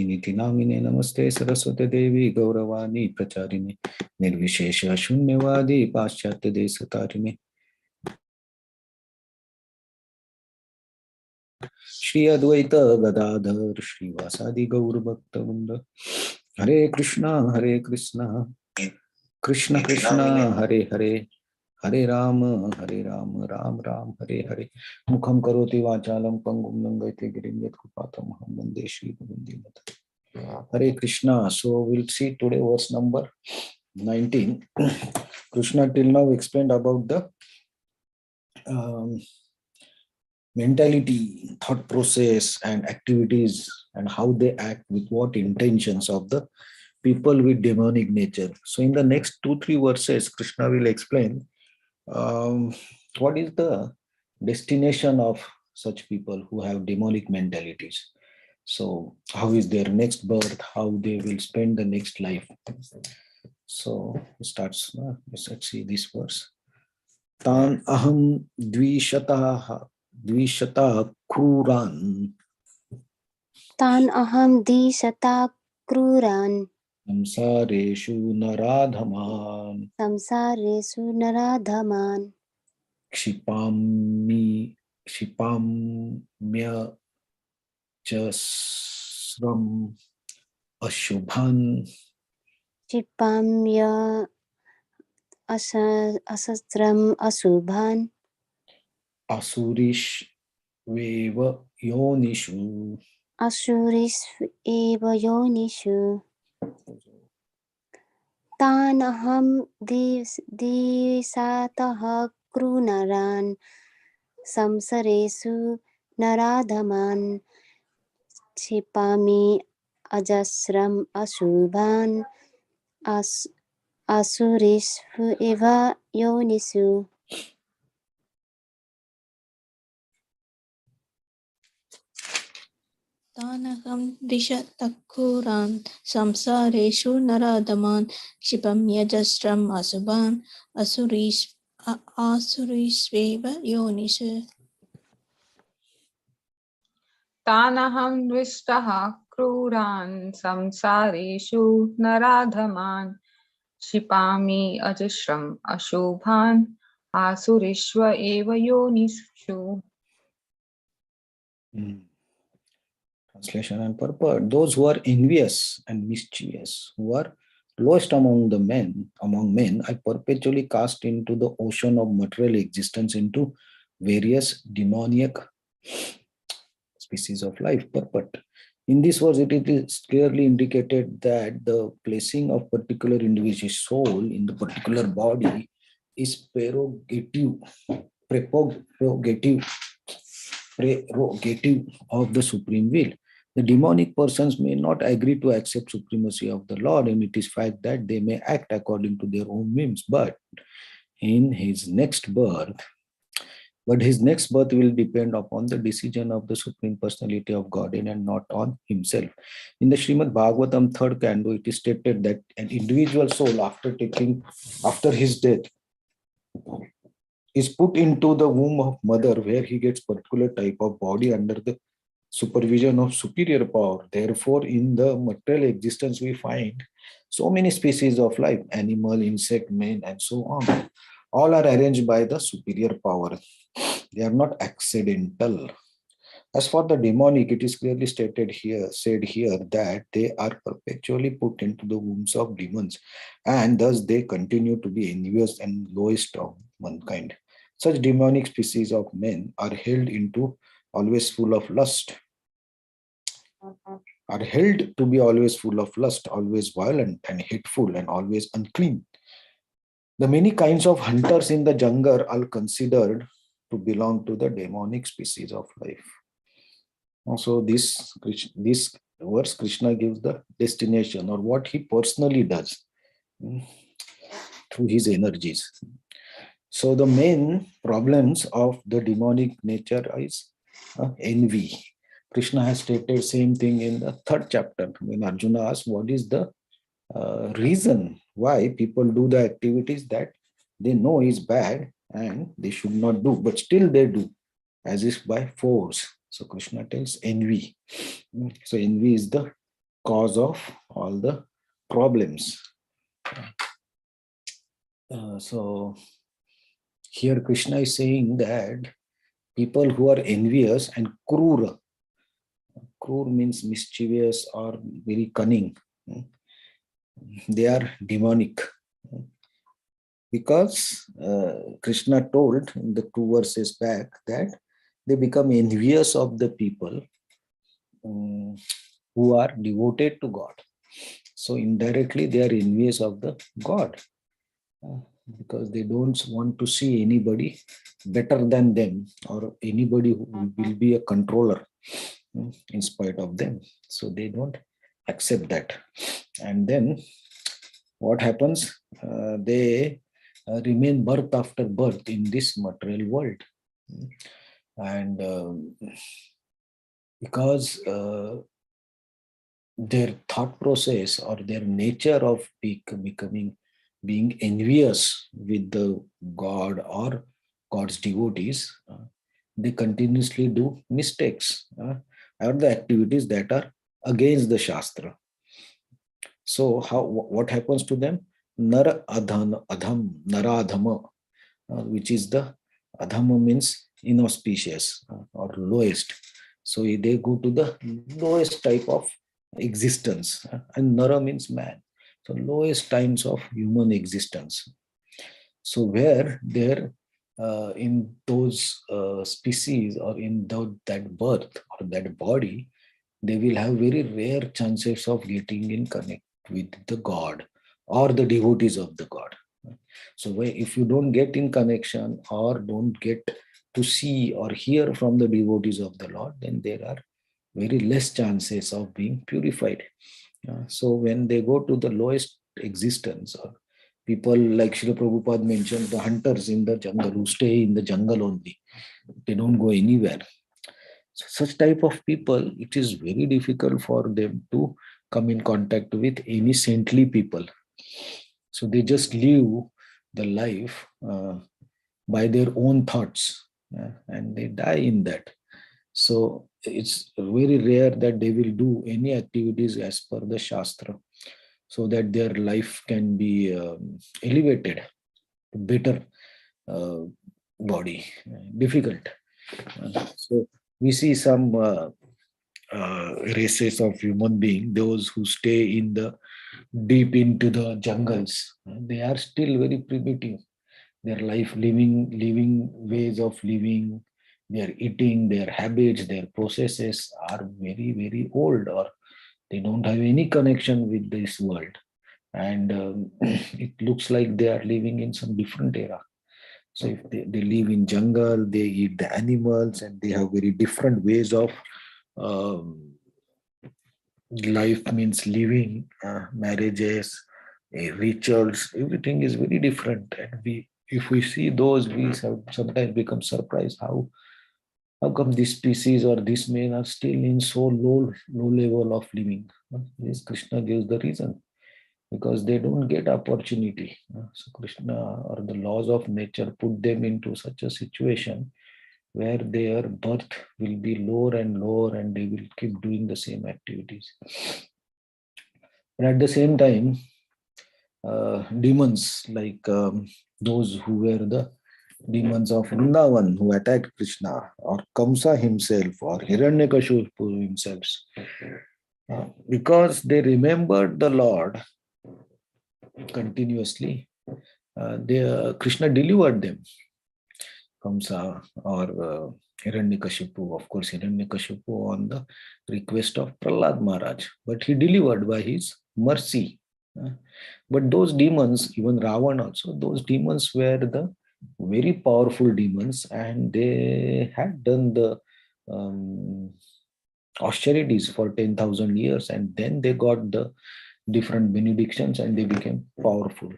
Niti Namine Namaste Saraswati Devi Gauravani Pracharini Nirvishesha Shunyavadi Paschatya Desatarini Shri Advaita Gadadhar Shri Vasadi Gaur Bhakta Vrinda Hare Krishna Krishna Krishna Hare Hare Hare Ram Ram Ram Hare Hare Mukham Karoti Vachalam Pangum Nangaite Girim Yat Kupatam Ham Vande Shri Govindim Hare Krishna. So we'll see today verse number 19. Krishna till now explained about the mentality, thought process and activities and how they act with what intentions of the people with demonic nature. So in the next 2-3 verses, Krishna will explain what is the destination of such people who have demonic mentalities. So how is their next birth, how they will spend the next life. So it starts, let's see this verse. Tan aham dvishata kruran. Tan aham dvishata kruran. Samsareshu naradhaman. Samsareshu naradhaman. Kshipamya jasram ashubhan. Kshipamya asastram asubhan. Asurish veva yonishu. Asuris eva yonishu. Tan aham dvisataha krunaran. Samsaresu naradhaman. Kshipami ajasram asubhan. Asurishu eva yonisu. Tanaham dishatakuran samsareshu naradaman kshipamyajastram asubhan asurishveva yonishu. Tanaham dvishtaha kruran samsareshu naradhaman Shipami ajashram ashubhan asurishva eva yonishu. Translation and purport. Those who are envious and mischievous, who are lowest among men, are perpetually cast into the ocean of material existence, into various demoniac species of life. Purport. In this verse, it is clearly indicated that the placing of particular individual soul in the particular body is prerogative of the supreme will. The demonic persons may not agree to accept supremacy of the Lord, and it is fact that they may act according to their own whims. But his next birth will depend upon the decision of the Supreme Personality of Godhead and not on himself. In the Srimad Bhagavatam 3rd canto, it is stated that an individual soul, after his death, is put into the womb of mother, where he gets particular type of body under the supervision of superior power. Therefore, in the material existence, we find so many species of life, animal, insect, man, and so on. All are arranged by the superior power. They are not accidental. As for the demonic, it is clearly said here that they are perpetually put into the wombs of demons, and thus they continue to be envious and lowest of mankind. Such demonic species of men are held always full of lust, always violent and hateful, and always unclean. The many kinds of hunters in the jungle are considered to belong to the demonic species of life. Also, this verse, Krishna gives the destination, or what he personally does through his energies. So the main problems of the demonic nature is envy. Krishna has stated same thing in the 3rd chapter when Arjuna asked what is the reason why people do the activities that they know is bad and they should not do, but still they do, as if by force. So Krishna tells envy. So envy is the cause of all the problems. So here Krishna is saying that people who are envious and cruel means mischievous or very cunning, they are demonic. Because Krishna told in the 2 verses back that they become envious of the people who are devoted to God. So indirectly they are envious of the God, because they don't want to see anybody better than them or anybody who will be a controller in spite of them. So they don't accept that. And then what happens? They remain birth after birth in this material world. And because their thought process or their nature of being envious with the God or God's devotees, they continuously do mistakes or the activities that are against the Shastra. So what happens to them? Nara adham, naradhama, which is the adhama means inauspicious or lowest. So they go to the lowest type of existence, and nara means man. So lowest times of human existence. So where there in those species or in that birth or that body, they will have very rare chances of getting in connect with the God or the devotees of the God. So if you don't get in connection or don't get to see or hear from the devotees of the Lord, then there are very less chances of being purified. So when they go to the lowest existence, or people like Srila Prabhupada mentioned, the hunters in the jungle who stay in the jungle only, they don't go anywhere. So such type of people, it is very difficult for them to come in contact with any saintly people. So they just live the life by their own thoughts, and they die in that. So it's very rare that they will do any activities as per the Shastra, so that their life can be elevated to better body. Difficult. So we see some races of human being, those who stay in the deep into the jungles, they are still very primitive. Their life, living ways of living, their eating, their habits, their processes are very, very old, or they don't have any connection with this world. And it looks like they are living in some different era. So if they live in jungle, they eat the animals, and they have very different ways of life, means living, marriages, rituals, everything is very different. And if we see those, we sometimes become surprised how come this species or this men are still in so low level of living. Yes, Krishna gives the reason, because they don't get opportunity. So Krishna or the laws of nature put them into such a situation where their birth will be lower and lower, and they will keep doing the same activities. But at the same time, demons like those who were the demons of Vrindavan who attacked Krishna, or Kamsa himself, or Hiranyakashipu himself, because they remembered the Lord continuously, Krishna delivered them. Kamsa or Hiranyakashipu, of course, Hiranyakashipu on the request of Prahlad Maharaj, but he delivered by his mercy. But those demons, even Ravan also, those demons were the very powerful demons, and they had done the austerities for 10,000 years, and then they got the different benedictions and they became powerful.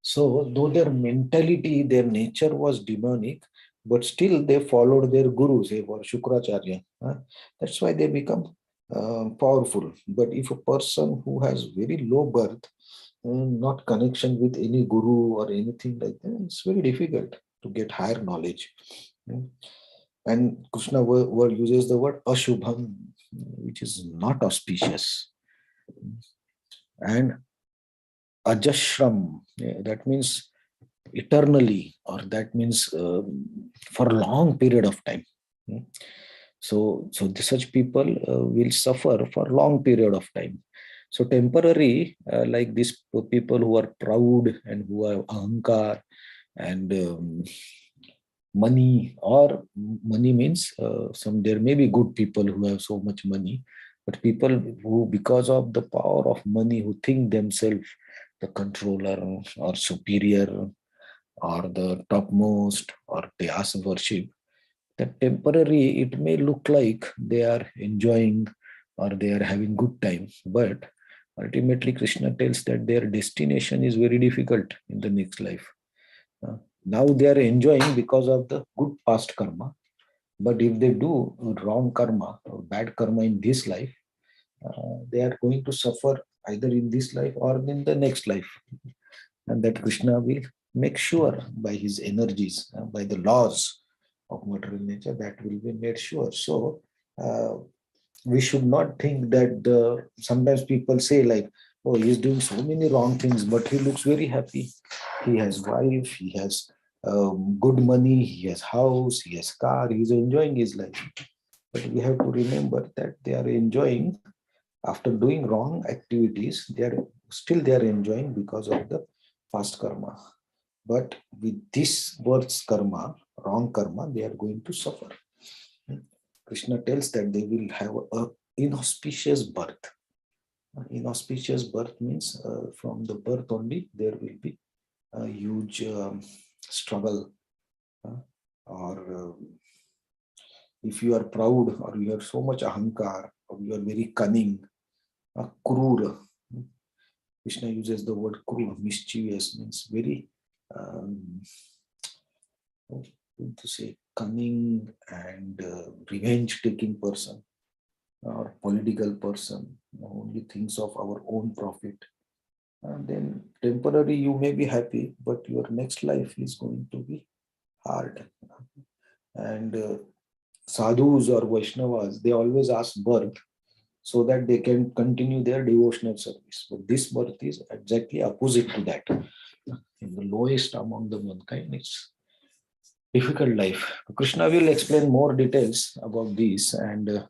So though their mentality, their nature was demonic, but still they followed their gurus, say for Shukracharya. That's why they become powerful. But if a person who has very low birth, not connection with any guru or anything like that, it's very difficult to get higher knowledge. And Krishna uses the word ashubham, which is not auspicious. And ajashram, that means eternally, or that means for a long period of time. So such people will suffer for long period of time. So temporary, like these people who are proud and who have ahankar and money, or money means some, there may be good people who have so much money, but people who, because of the power of money, who think themselves the controller or superior or the topmost, or they ask worship, that temporary it may look like they are enjoying or they are having good time, but ultimately Krishna tells that their destination is very difficult in the next life. Now they are enjoying because of the good past karma, but if they do wrong karma or bad karma in this life, they are going to suffer either in this life or in the next life. And that Krishna will make sure by his energies, by the laws of material nature, that will be made sure. So we should not think that sometimes people say like, oh, he's doing so many wrong things, but he looks very happy. He has wife, he has good money, he has house, he has car, he's enjoying his life. But we have to remember that they are enjoying after doing wrong activities. They are enjoying because of the past karma. But with this birth's karma, wrong karma, they are going to suffer. Krishna tells that they will have a inauspicious birth. Inauspicious birth means from the birth only there will be a huge struggle, or if you are proud or you have so much ahankar or you are very cunning, krura. Krishna uses the word krura, mischievous, means very to say cunning and revenge taking person, or political person who only thinks of our own profit. And then temporary you may be happy, but your next life is going to be hard. And sadhus or Vaishnavas, they always ask birth so that they can continue their devotional service. But this birth is exactly opposite to that. In the lowest among the mankind, it's difficult life. Krishna will explain more details about this and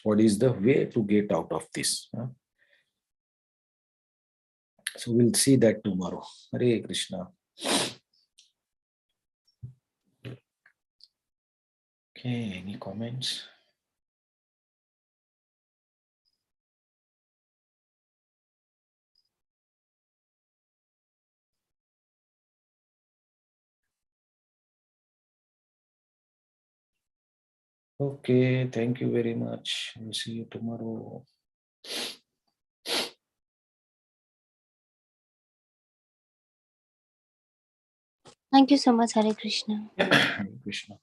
what is the way to get out of this. So we'll see that tomorrow. Hare Krishna. Okay, any comments? Okay, thank you very much. We'll see you tomorrow. Thank you so much, Hare Krishna. Hare Krishna.